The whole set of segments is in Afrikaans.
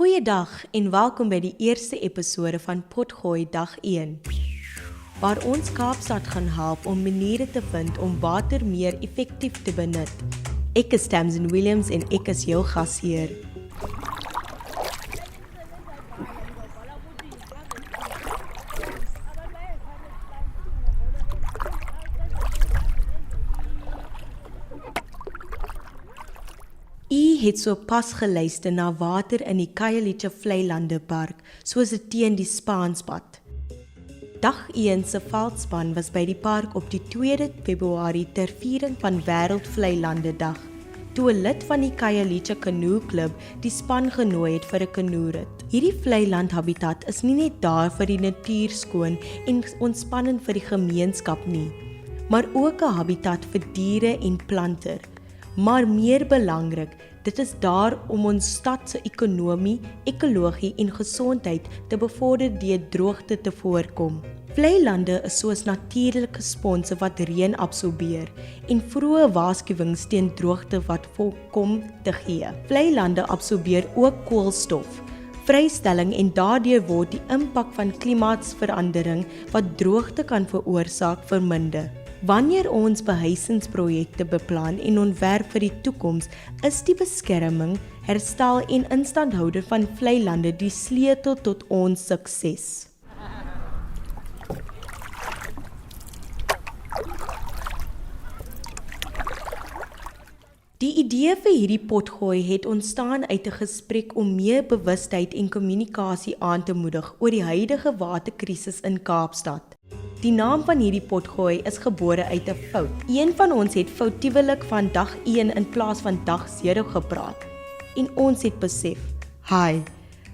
Goeiedag en welkom by die eerste episode van Potgooi dag 1, waar ons Kaapstad gaan help om maniere te vind om water meer effektief te benut. Ek is Tamzin Williams en ek is jou gasheer. Het so pas geluister na water in die Khayelitsha Vleilande Park, soos dit teen die Spaanspad. Dag 1 se veldspan was by die park op die 2 Februarie ter viering van Wêreld Vleilande Dag, toe 'n lid van die Khayelitsha Canoe Club die span genooi het vir 'n kanoerit. Hierdie vleiland habitat is nie net daar vir die natuur skoon en ontspannend vir die gemeenskap nie, maar ook 'n habitat vir diere en plante. Maar meer belangrik, dit is daar om ons stad se ekonomie, ekologie en gesondheid te bevorder deur droogte te voorkom. Vleilande is soos natuurlike sponse wat reën absorbeer en vroeë waarskuwings teen droogte wat voorkom te gee. Vleilande absorbeer ook koolstof, vrystelling en daardeur word die impak van klimaatsverandering wat droogte kan veroorsaak verminder. Wanneer ons behuisingsprojekte beplan en ontwerp vir die toekoms, is die beskerming, herstel en instandhouding van vleilande die sleutel tot ons sukses. Die idee vir hierdie potgooi het ontstaan uit 'n gesprek om meer bewustheid en kommunikasie aan te moedig oor die huidige waterkrisis in Kaapstad. Die naam van hierdie potgooi is gebore uit 'n fout. Een van ons het foutiewelik van dag 1 in plaas van dag 0 gepraat. En ons het besef,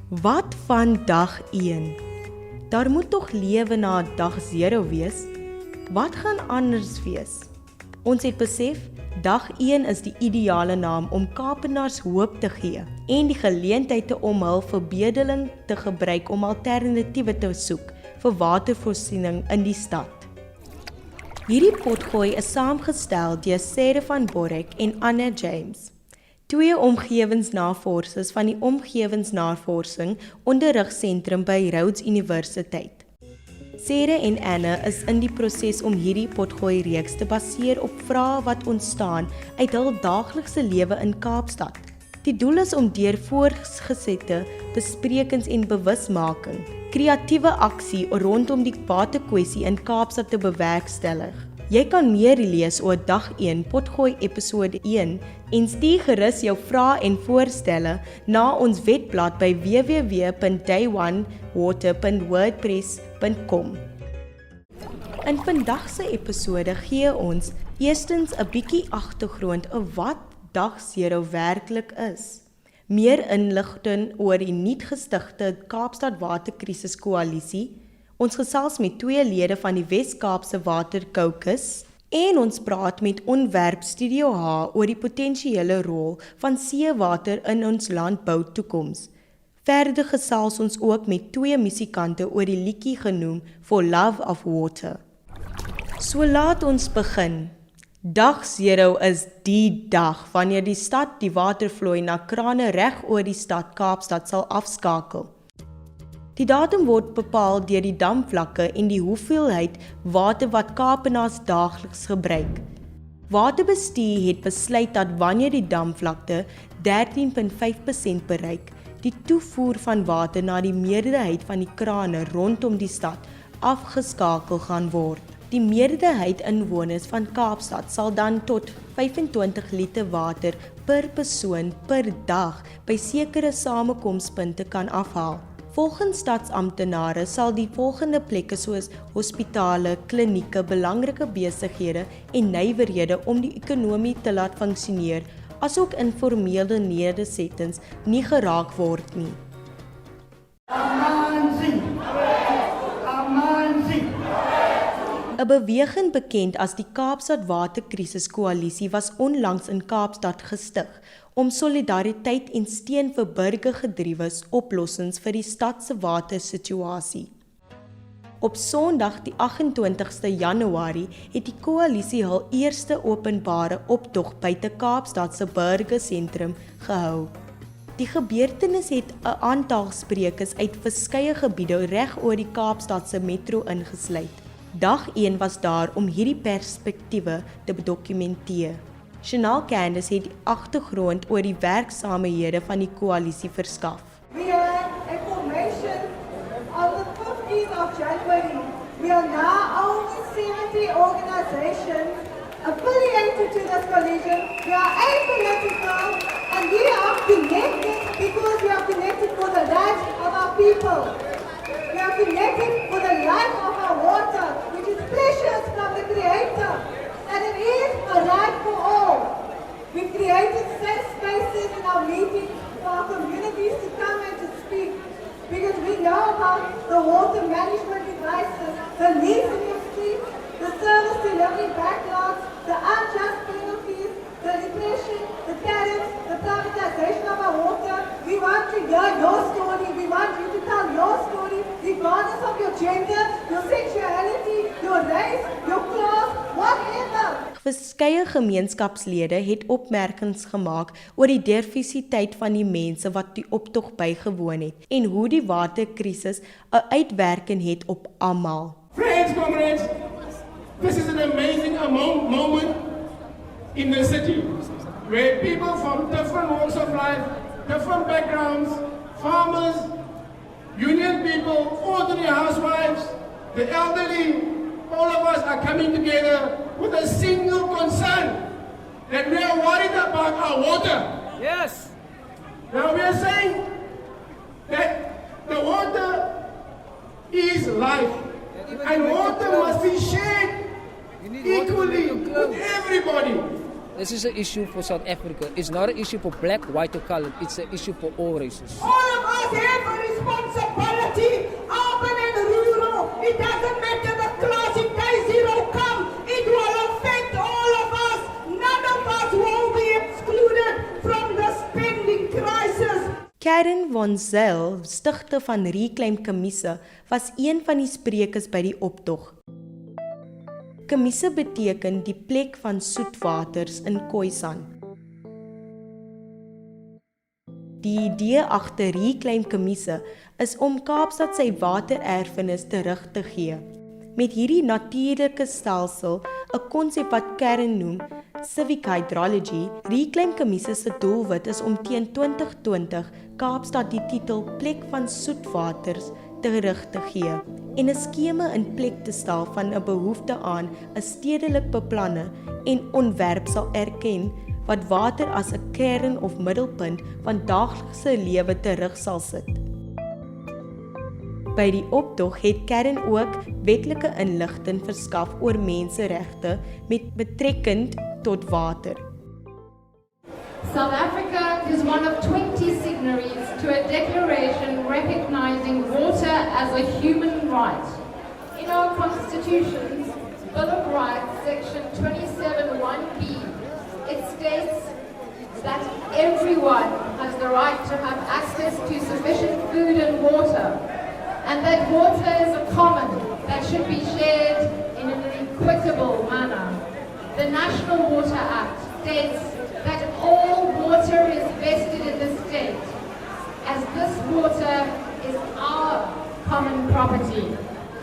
wat van dag 1? Daar moet tog lewe na dag 0 wees. Wat gaan anders wees? Ons het besef, dag 1 is die ideale naam om Kaapenaars hoop te gee en die geleentheid te om hul verbeelding te gebruik om alternatiewe te soek vir watervoorsiening in die stad. Hierdie potgooi is saamgestel deur Sarah van Borek en Anna James, 2 omgewingsnavorsers van die Omgewingsnavorsing Onderrigsentrum by Rhodes University. Sarah en Anna is in die proses om hierdie potgooi reeks te baseer op vrae wat ontstaan uit hul daaglikse lewe in Kaapstad. Die doel is om deur voortgesette besprekings en bewusmaking, kreatiewe aksie rondom die waterkwessie in Kaapstad te bewerkstellig. Jy kan meer lees oor dag 1 potgooi episode 1 en stuur gerus jou vrae en voorstelle na ons webblad by www.DayOnewater.wordpress.com. In vandag se episode gee ons eerstens 'n bietjie agtergrond oor wat dag 0 werklik is. Meer inligting oor die nuut gestigte Kaapstad Waterkrisis Koalisie. Ons gesels met 2 lede van die Wes-Kaapse Water Caucus en ons praat met Ontwerp Studio H oor die potensiële rol van seewater in ons landbou toekoms. Verder gesels ons ook met 2 musikante oor die liedjie genoem For Love of Water. So laat ons begin. Dag 0 is die dag wanneer die stad die watervloei na krane reg oor die stad Kaapstad sal afskakel. Die datum word bepaal deur die damvlakke en die hoeveelheid water wat Kaapenaars daagliks gebruik. Waterbestuur het besluit dat wanneer die damvlakte 13.5% bereik, die toevoer van water na die meerderheid van die krane rondom die stad afgeskakel gaan word. Die meerderheid inwoners van Kaapstad sal dan tot 25 liter water per persoon per dag by sekere samekomspunte kan afhaal. Volgens stadsamptenare sal die volgende plekke soos hospitale, klinieke, belangrike besighede en nywerhede om die ekonomie te laat funksioneer, asook informele nedersettings nie geraak word nie. 'n Beweging bekend as die Kaapstad Waterkrisis Koalisie was onlangs in Kaapstad gestig om solidariteit en steun vir burgergedrewe oplossings vir die stad se watersituasie. Op Sondag die 28ste Januarie het die koalisie hul eerste openbare optog buite Kaapstad se burgersentrum gehou. Die gebeurtenis het 'n aantal sprekers uit verskeie gebiede reg oor die Kaapstadse metro ingesluit. Dag 1 was daar om hierdie perspektiewe te dokumenteer. Chanel Candice het die agtergrond oor die werksaamhede van die koalisie verskaf. We had a formation on the 15th of January. We are now over 70 organizations affiliated to this coalition. We are apolitical and we are connected because we are connected for the lives of our people. We are connected for the life of our water, which is precious from the Creator. And it is a right for all. We've created safe spaces in our meetings for our communities to come and to speak. Because we know about the water management devices, the leaks in your streets, the service delivery backlogs, the unjust penalties, the repression, the tariffs, the privatization of our water. We want to hear your story. We want you to tell your story, regardless of your gender, your sexuality, your race, your class, whatever. Verskeie gemeenskapslede het opmerkings gemaak oor die diversiteit van die mense wat die optog bygewoon het en hoe die waterkrisis 'n uitwerking het op almal. Friends, comrades, this is an amazing moment in the city where people from different walks of life, different backgrounds, farmers, union people, ordinary housewives, the elderly, all of us are coming together with a single concern, that we are worried about our water. Yes. Now we are saying that the water is life, and water must be shared equally with everybody. This is an issue for South Africa. It's not an issue for black, white or colored. It's an issue for all races. All of us have a responsibility, urban and rural. It doesn't matter the class, if day zero come, it will affect all of us. None of us will be excluded from the spending crisis. Karen von Zyl, stigter van Reclaim Kamise, was een van die sprekers by die optog. Kamise beteken die plek van soetwaters in Khoisan. Die idee agter Reclaim Kamise is om Kaapstad sy watererfenis terug te gee. Met hierdie natuurlike stelsel, 'n konsep wat Karen noem civic hydrology, Reclaim Kamise se doelwit is om teen 2020 Kaapstad die titel plek van soetwaters terug te gee en 'n skema in plek te stel van 'n behoefte aan 'n stedelik beplanne en ontwerp sal erken wat water as 'n kern of middelpunt van daaglikse lewe terug sal sit. By die optog het Karen ook wetlike inligting verskaf oor menseregte met betrekking tot water. South Africa is one of 20 signatories to a declaration recognizing water as a human right. In our Constitution's Bill of Rights, section 27(1)b, it states that everyone has the right to have access to sufficient food and water, and that water is a common that should be shared in an equitable manner. The National Water Act states that all water is vested in the state, as this water is our common property.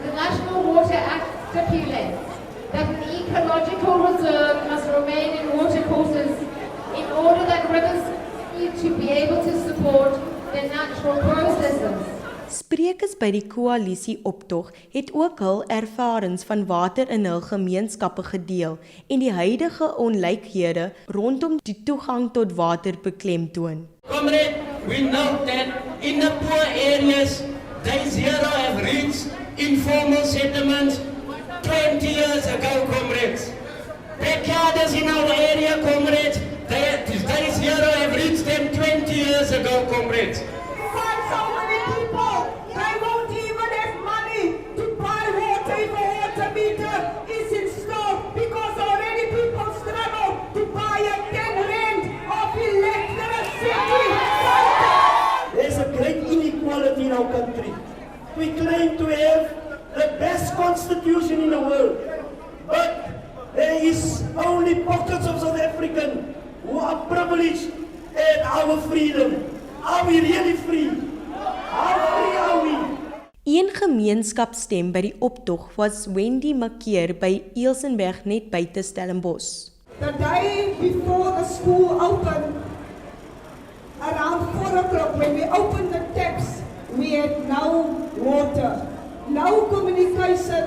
The National Water Act stipulates that an ecological reserve must remain in watercourses in order that rivers need to be able to support their natural processes. Sprekers by die koalisie optog het ook hul ervarings van water in hul gemeenskappe gedeel en die huidige onlykhede rondom die toegang tot water beklemtoon. Comrade, we know that in the poor areas, day zero have reached informal settlements 20 years ago, comrades. Backyarders in our area, comrades, day zero have reached them 20 years ago, comrades. So many people, they won't even have money to buy water if a water meter is installed because already people struggle to buy a 10 rand of electricity. There's a great inequality in our country. We claim to have the best constitution in the world, but there is only pockets of South Africans who are privileged at our freedom. we really free? How free are we? Een gemeenskapsstem by die optog was Wendy Makeer by Eelsenberg net buite Stellenbosch. The day before the school opened, around 4 o'clock, when we opened the taps, we had no water, no communication,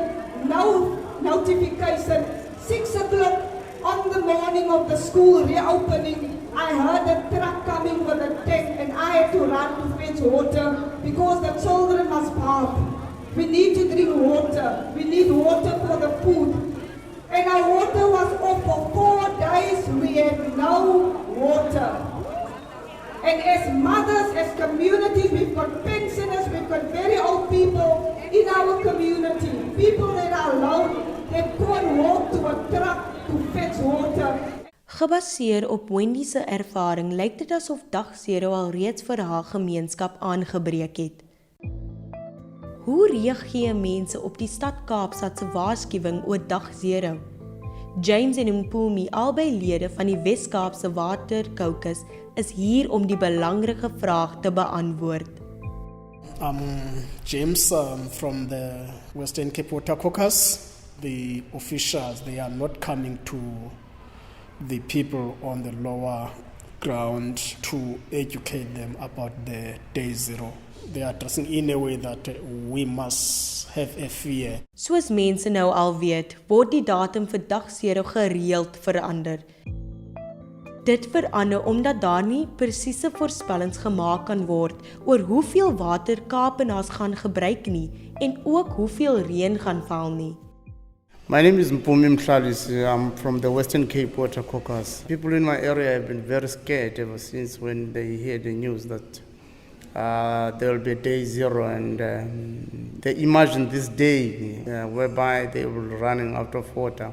no notification. 6 o'clock on the morning of the school reopening, I heard a truck coming with a tank and I had to run to fetch water because the children must bath. We need to drink water. We need water for the food. And our water was off for 4 days. We had no water. And as mothers, as communities, we've got pensioners, we've got very old people in our community. People that are alone, that can't walk to a truck to fetch water. Gebaseer op Wendy se ervaring lyk dit asof dag 0 alreeds vir haar gemeenskap aangebreek het. Hoe reageer mense op die stad Kaapstad se waarskuwing oor dag 0? James en Mpumi, albei lede van die Wes-Kaapse Water Caucus, is hier om die belangrike vraag te beantwoord. James from the Western Cape Water Caucus. The officials, they are not coming to the people on the lower ground to educate them about the day 0. They are addressing in a way that we must have a fear. Soos mense nou al weet, word die datum vir dag 0 gereeld verander. Dit verander omdat daar nie presiese voorspellings gemaak kan word oor hoeveel water Kaapenaars gaan gebruik nie en ook hoeveel reën gaan val nie. My name is Mpumi Mhlalis. I'm from the Western Cape Water Caucus. People in my area have been very scared ever since when they hear the news that there will be day 0 and they imagine this day whereby they will be running out of water,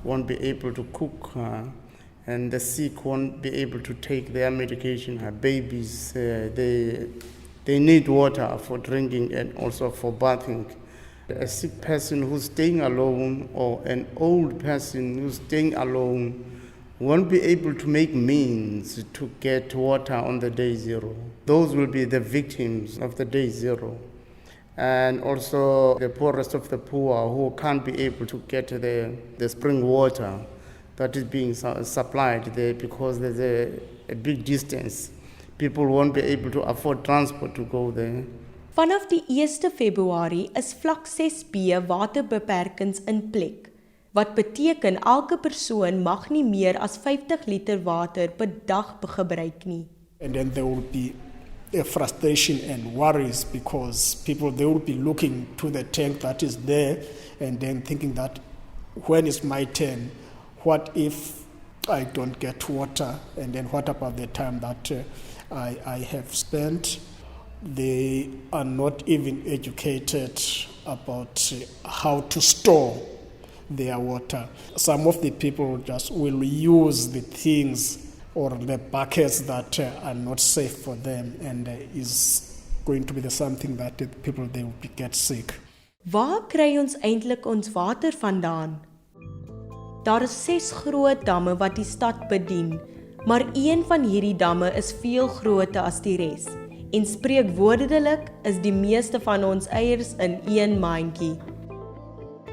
won't be able to cook and the sick won't be able to take their medication. Babies, they need water for drinking and also for bathing. A sick person who's staying alone or an old person who's staying alone won't be able to make means to get water on the day 0. Those will be the victims of the day 0. And also the poorest of the poor who can't be able to get the spring water that is being supplied there because there's a big distance. People won't be able to afford transport to go there. Vanaf die 1 Februarie is vlak 6B waterbeperkings in plek, wat beteken elke persoon mag nie meer as 50 liter water per dag gebruik nie. And then there will be a frustration and worries because people, they will be looking to the tank that is there and then thinking that when is my turn? What if I don't get water? And then what about the time that I have spent? They are not even educated about how to store their water. Some of the people just will use the things or the buckets that are not safe for them and is going to be something that the people, they will get sick. Waar kry ons eintlik ons water vandaan? Daar is 6 groot damme wat die stad bedien, maar een van hierdie damme is veel groter as die res. En spreekwoordelik is die meeste van ons eiers in een mandjie.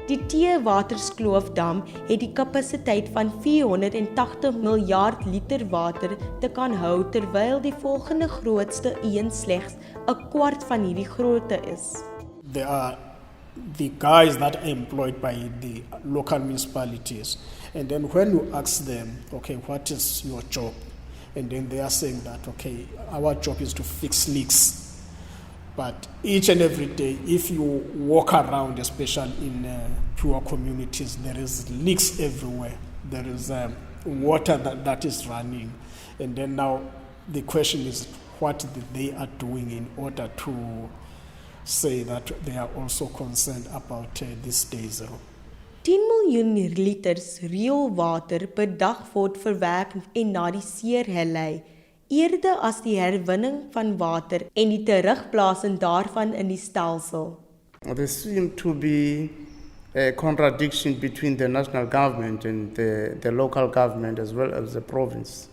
Die Theewaterskloofdam het die kapasiteit van 480 miljard liter water te kan hou, terwyl die volgende grootste een slegs 'n kwart van hierdie grootte is. There are the guys that are employed by the local municipalities, and then when you ask them, okay, what is your job? And then they are saying that, okay, our job is to fix leaks. But each and every day, if you walk around, especially in poor communities, there is leaks everywhere. There is water that is running. And then now the question is what they are doing in order to say that they are also concerned about this day 0. 10 miljoen liters rioolwater per dag word verwerk en na die see gelei, eerder as die herwinning van water en die terugplasing daarvan in die stelsel. There seems to be a contradiction between the national government and the local government as well as the province.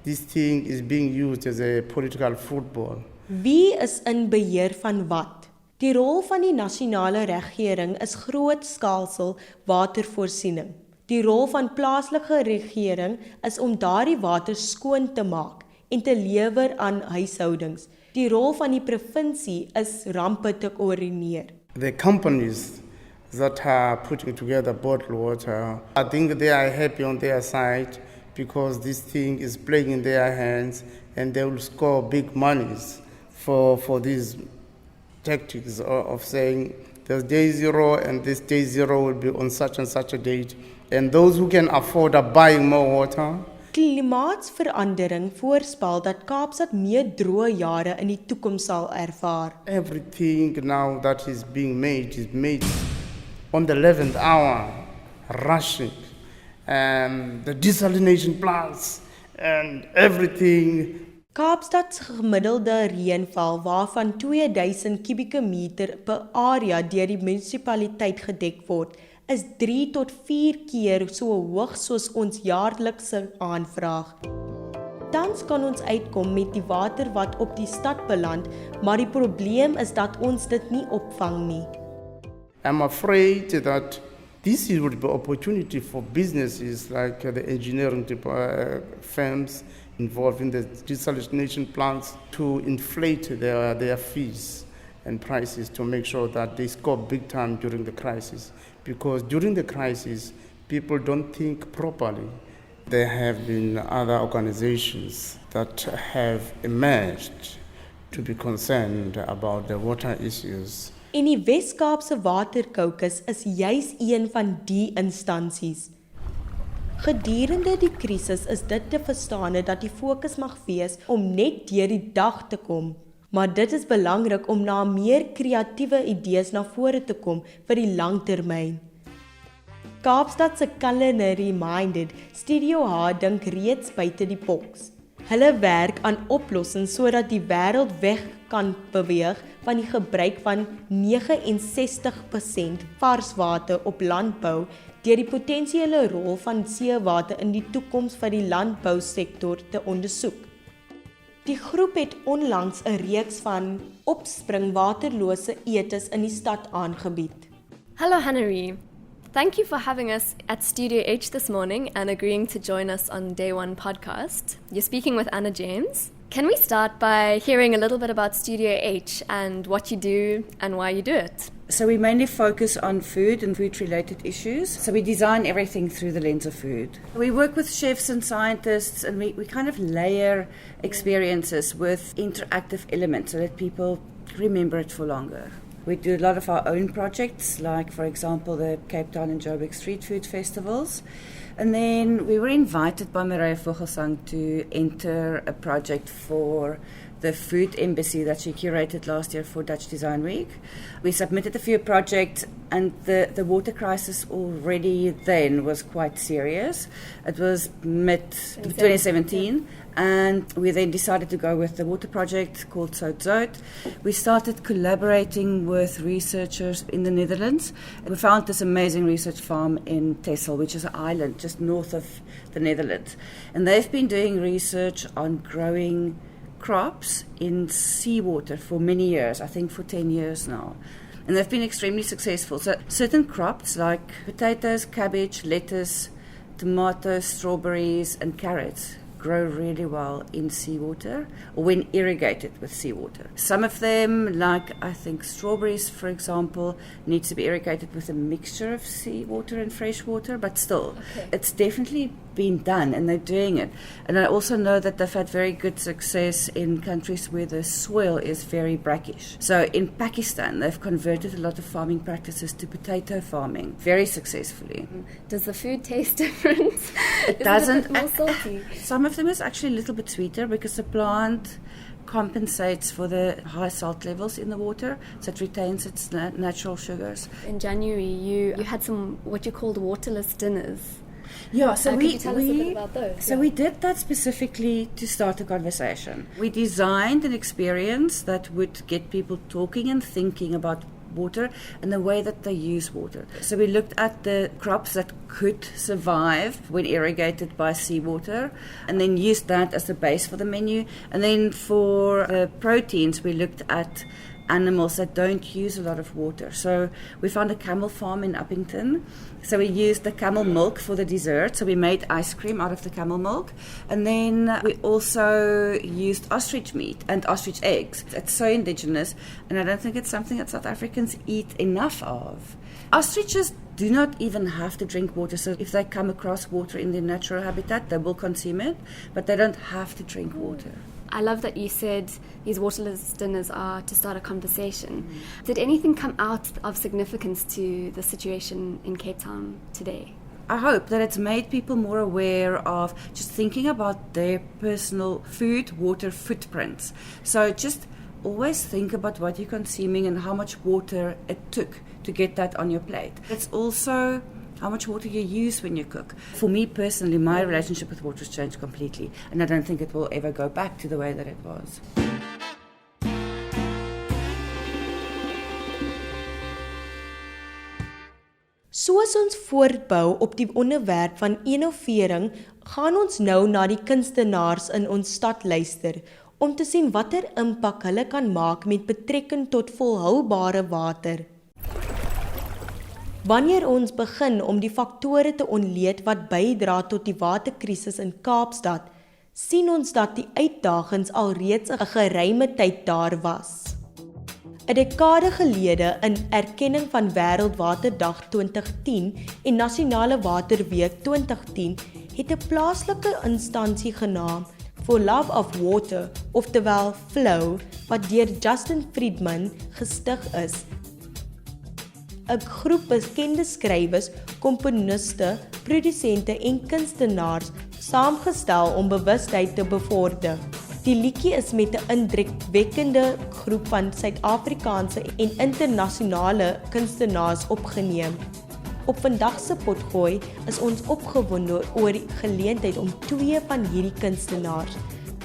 This thing is being used as a political football. Wie is in beheer van wat? Die rol van die nasionale regering is grootskaalsel watervoorsiening. Die rol van plaaslike regering is om daardie water skoon te maak en te lewer aan huishoudings. Die rol van die provinsie is rampe te koördineer. The companies that are putting together bottled water, I think they are happy on their side because this thing is playing in their hands and they will score big monies for these tactics of saying there's day zero and this day zero will be on such and such a date. And those who can afford are buying more water. Klimaatsverandering voorspel dat Kaapstad meer droë jare in die toekoms sal ervaar. Everything now that is made on the 11th hour, rushing, and the desalination plants and everything. Kaapstad se gemiddelde reënval waarvan 2000 kubieke meter per area deur die munisipaliteit gedek word, is 3 tot 4 keer so hoog soos ons jaarlikse aanvraag. Tans kan ons uitkom met die water wat op die stad beland, maar die probleem is dat ons dit nie opvang nie. I'm afraid that this would be an opportunity for businesses like the engineering firms involved in the desalination plants to inflate their fees and prices to make sure that they score big time during the crisis. Because during the crisis, people don't think properly. There have been other organizations that have emerged to be concerned about the water issues. En die Wes-Kaapse Waterkoukus is juis een van die instansies. Gedurende die krisis is dit te verstaan dat die fokus mag wees om net deur die dag te kom. Maar dit is belangrik om na meer kreatiewe idees na vore te kom vir die langtermyn. Kaapstad se culinary-minded Studio H dink reeds buite die boks. Hulle werk aan oplossings sodat die wêreld weg kan beweeg van die gebruik van 69% varswater op landbou deur die potensiële rol van seewater in die toekoms vir die landbousektor te ondersoek. Die groep het onlangs 'n reeks van opspringwaterlose etes in die stad aangebied. Hello Hannary. Thank you for having us at Studio H this morning and agreeing to join us on DayOne podcast. You're speaking with Anna James. Can we start by hearing a little bit about Studio H and what you do and why you do it? So we mainly focus on food and food-related issues. So we design everything through the lens of food. We work with chefs and scientists, and we kind of layer experiences with interactive elements so that people remember it for longer. We do a lot of our own projects, like, for example, the Cape Town and Joburg Street Food Festivals. And then we were invited by Maria Vogelsang to enter a project for the food embassy that she curated last year for Dutch Design Week. We submitted a few projects, and the water crisis already then was quite serious. It was mid-2017, and we then decided to go with the water project called Zout. We started collaborating with researchers in the Netherlands. We found this amazing research farm in Texel, which is an island just north of the Netherlands. And they've been doing research on growing crops in seawater for many years, I think for 10 years now. And they've been extremely successful. So certain crops like potatoes, cabbage, lettuce, tomatoes, strawberries and carrots grow really well in seawater or when irrigated with seawater. Some of them, like I think strawberries, for example, need to be irrigated with a mixture of seawater and fresh water, but still, it's definitely been done and they're doing it. And I also know that they've had very good success in countries where the soil is very brackish. So in Pakistan, they've converted a lot of farming practices to potato farming very successfully. Does the food taste different? It doesn't. It a bit more salty? Some of them is actually a little bit sweeter because the plant compensates for the high salt levels in the water, so it retains its natural sugars. In January, you had some what you called waterless dinners. Yeah, so could you tell us a bit about those? So we did that specifically to start a conversation. We designed an experience that would get people talking and thinking about water and the way that they use water. So we looked at the crops that could survive when irrigated by seawater and then used that as the base for the menu. And then for the proteins, we looked at animals that don't use a lot of water. So we found a camel farm in Uppington. So we used the camel milk for the dessert. So we made ice cream out of the camel milk. And then we also used ostrich meat and ostrich eggs. It's so indigenous, and I don't think it's something that South Africans eat enough of. Ostriches do not even have to drink water. So if they come across water in their natural habitat, they will consume it, but they don't have to drink water. I love that you said these waterless dinners are to start a conversation. Did anything come out of significance to the situation in Cape Town today? I hope that it's made people more aware of just thinking about their personal food, water footprints. So just always think about what you're consuming and how much water it took to get that on your plate. It's also how much water you use when you cook. For me personally, my relationship with water has changed completely, and I don't think it will ever go back to the way that it was. Soos ons voortbou op die onderwerp van innovering, gaan ons nou na die kunstenaars in ons stad luister, om te sien watter impak hulle kan maak met betrekking tot volhoubare water. Wanneer ons begin om die faktore te ontleed wat bydra tot die waterkrisis in Kaapstad, sien ons dat die uitdagings alreeds 'n geruime tyd daar was. 'n Dekade gelede, in erkenning van Wêreldwaterdag 2010 en Nasionale Waterweek 2010, het 'n plaaslike instansie genaamd For Love of Water, oftewel Flow, wat deur Justin Friedman gestig is, 'n groep bekende skrywers, komponiste, produsente en kunstenaars saamgestel om bewustheid te bevorder. Die liedjie is met 'n indrukwekkende groep van Suid-Afrikaanse en internasionale kunstenaars opgeneem. Op vandag se potgooi is ons opgewonde oor die geleentheid om twee van hierdie kunstenaars,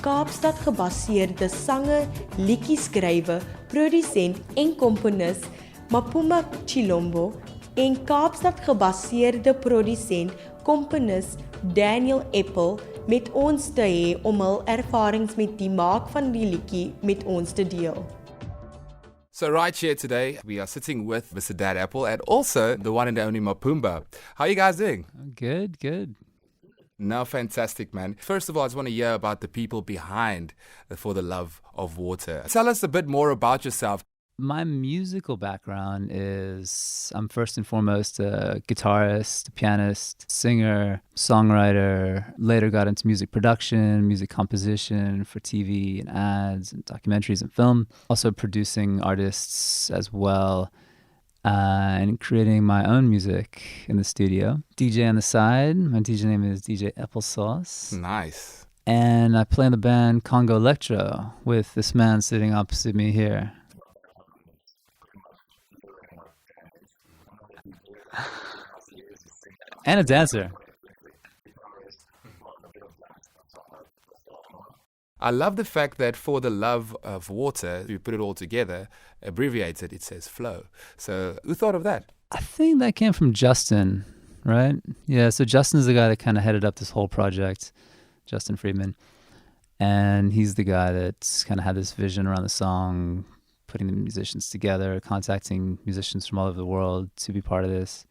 Kaapstad gebaseerde sanger, liedjieskrywer, produsent en komponis Mapuma Chilombo en Kaapstad gebaseerde produsent, komponis Daniel Apple met ons te hê om hul ervarings met die maak van die liedjie met ons te deel. So right here today, we are sitting with Mr. Dad Apple and also the one and only Mapumba. How are you guys doing? Good. No, fantastic, man. First of all, I just want to hear about the people behind For the Love of Water. Tell us a bit more about yourself. My musical background is, I'm first and foremost a guitarist, a pianist, singer, songwriter, later got into music production, music composition for TV and ads and documentaries and film. Also producing artists as well, and creating my own music in the studio. DJ on the side, my DJ name is DJ Applesauce. Nice. And I play in the band Congo Electro with this man sitting opposite me here. And a dancer. I love the fact that For the Love of Water, you put it all together, abbreviated, it says flow. So who thought of that? I think that came from Justin, right? Yeah, so Justin's the guy that kind of headed up this whole project, Justin Friedman. And he's the guy that's kind of had this vision around the song, putting the musicians together, contacting musicians from all over the world to be part of this.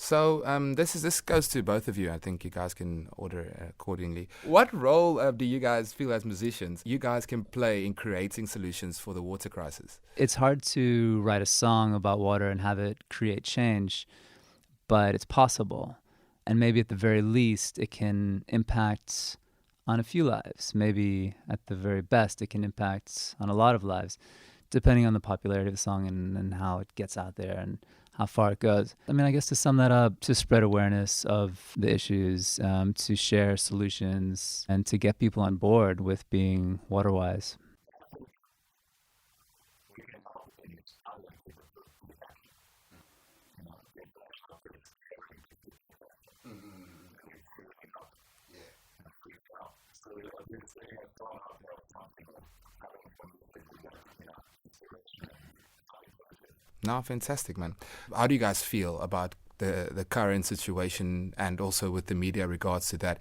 So this goes to both of you. I think you guys can order accordingly. What role do you guys feel as musicians you guys can play in creating solutions for the water crisis? It's hard to write a song about water and have it create change, but it's possible. And maybe at the very least, it can impact on a few lives. Maybe at the very best, it can impact on a lot of lives, depending on the popularity of the song and how it gets out there and how far it goes. I mean, I guess to sum that up, to spread awareness of the issues, to share solutions, and to get people on board with being water-wise. No, fantastic, man. How do you guys feel about the current situation and also with the media regards to that?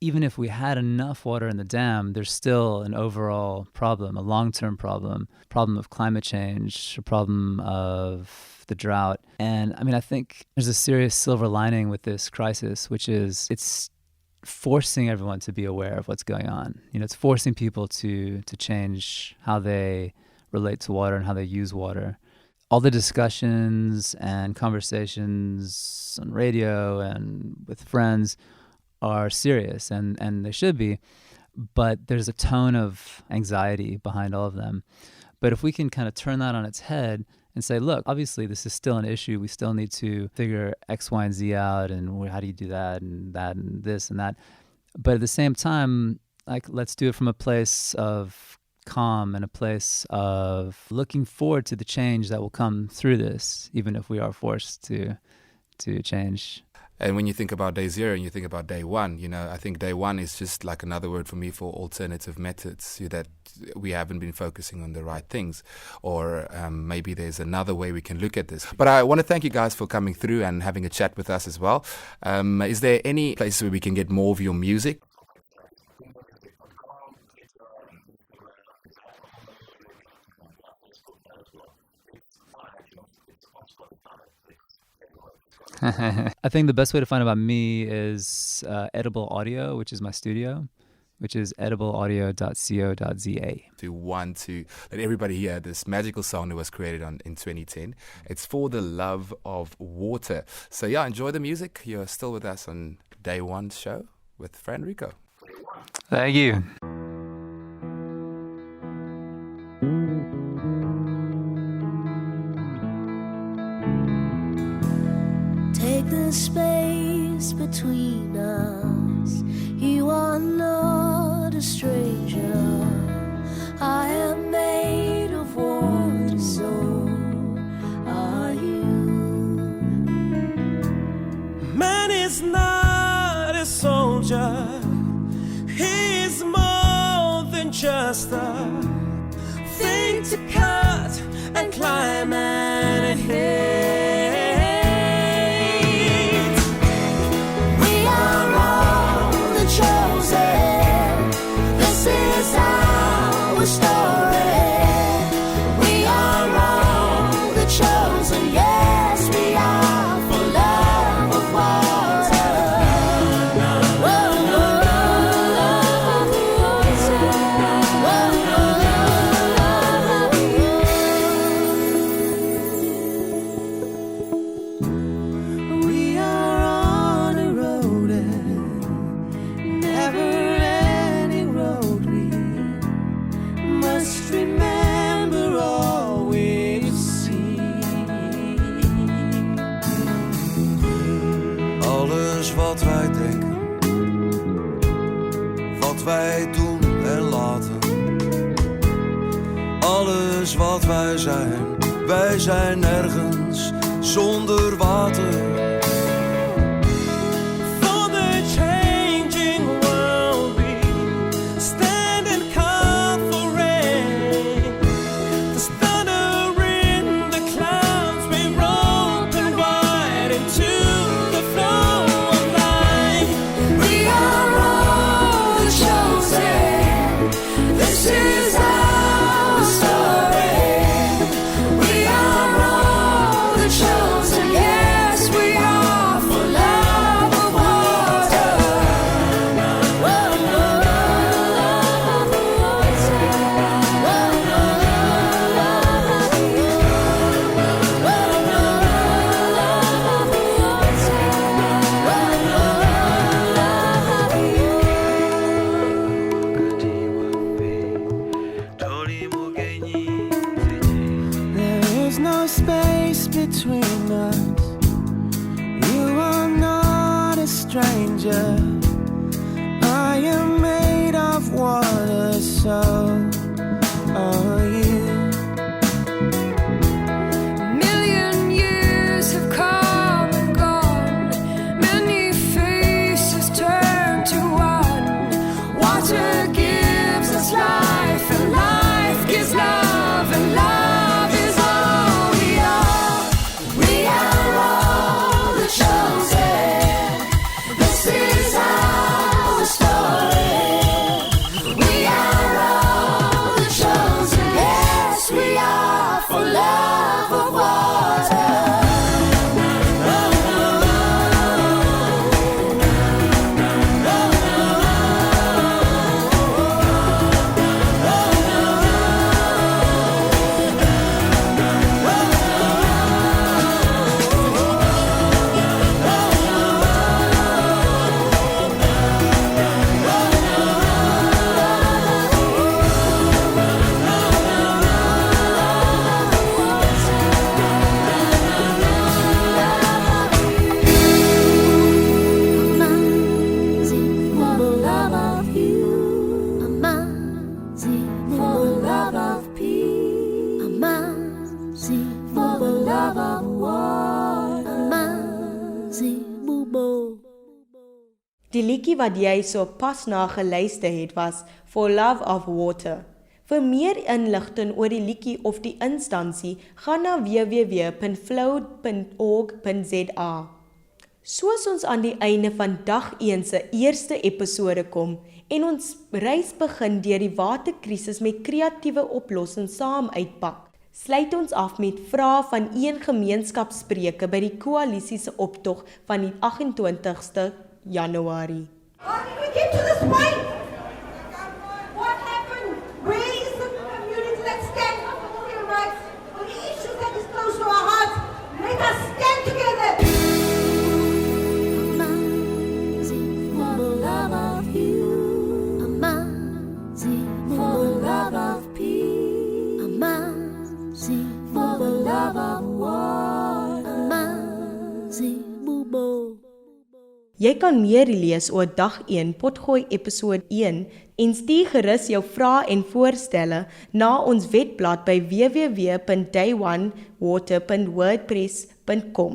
Even if we had enough water in the dam, there's still an overall problem, a long-term problem of climate change, a problem of the drought. And I mean, I think there's a serious silver lining with this crisis, which is it's forcing everyone to be aware of what's going on. You know, it's forcing people to change how they relate to water and how they use water. All the discussions and conversations on radio and with friends are serious, and they should be, but there's a tone of anxiety behind all of them. But if we can kind of turn that on its head and say, look, obviously this is still an issue. We still need to figure X, Y, and Z out, and how do you do that and this and that. But at the same time, like, let's do it from a place of calm and a place of looking forward to the change that will come through this, even if we are forced to change. And when you think about day zero and you think about day one, you know, I think day one is just like another word for me for alternative methods, that we haven't been focusing on the right things, or maybe there's another way we can look at this. But I want to thank you guys for coming through and having a chat with us as well. Is there any place where we can get more of your music? I think the best way to find out about me is Edible Audio, which is my studio, which is edibleaudio.co.za. To want to let everybody hear this magical song that was created in 2010. It's for the love of water. So yeah, enjoy the music. You're still with us on Day One show with Fran Rico. Thank you. Take the space between us. You are not a stranger. I am made of water, so are you. Man is not a soldier. He is more than just a thing to cut and climb and hit. Chosen. This is our story. We are all the chosen. Yes, we are for love of water. We are on a road. Never-ending road, we must remember all we've seen. Alles wat wij denken, wat wij doen en laten. Alles wat wij zijn nergens zonder water. chosen. Yes, we are for love of water. Love of water. There is no space between us. You are not a stranger. I am made of water, so are you. Million years have come and gone. Many faces turn to one. Water gives us life, and life gives love, and love is all we are. We are all the chosen. This is our story. We are all the chosen. Yes, we are for love of water. For the love of you, for the love of peace, for the love of water. Die liedjie wat jy so pas na geluister het was For Love of Water. Vir meer inligting oor die liedjie of die instansie, gaan na www.flow.org.za. Soos ons aan die einde van dag 1 se eerste episode kom en ons reis begin deur die waterkrisis met kreatiewe oplossings saam uitpak, sluit ons af met vrae van een gemeenskapspreker by die koalisie se optog van die 28ste Januarie. How did we get to this point? What happened? Where is the community that stands up for human rights? For the issues that is close to our hearts? Let us stand together. For the love of you, for the love of peace, for the love of water. Jy kan meer lees oor dag 1 Potgooi episode 1 en stuur gerus jou vrae en voorstelle na ons webblad by www.dayonewater.wordpress.com.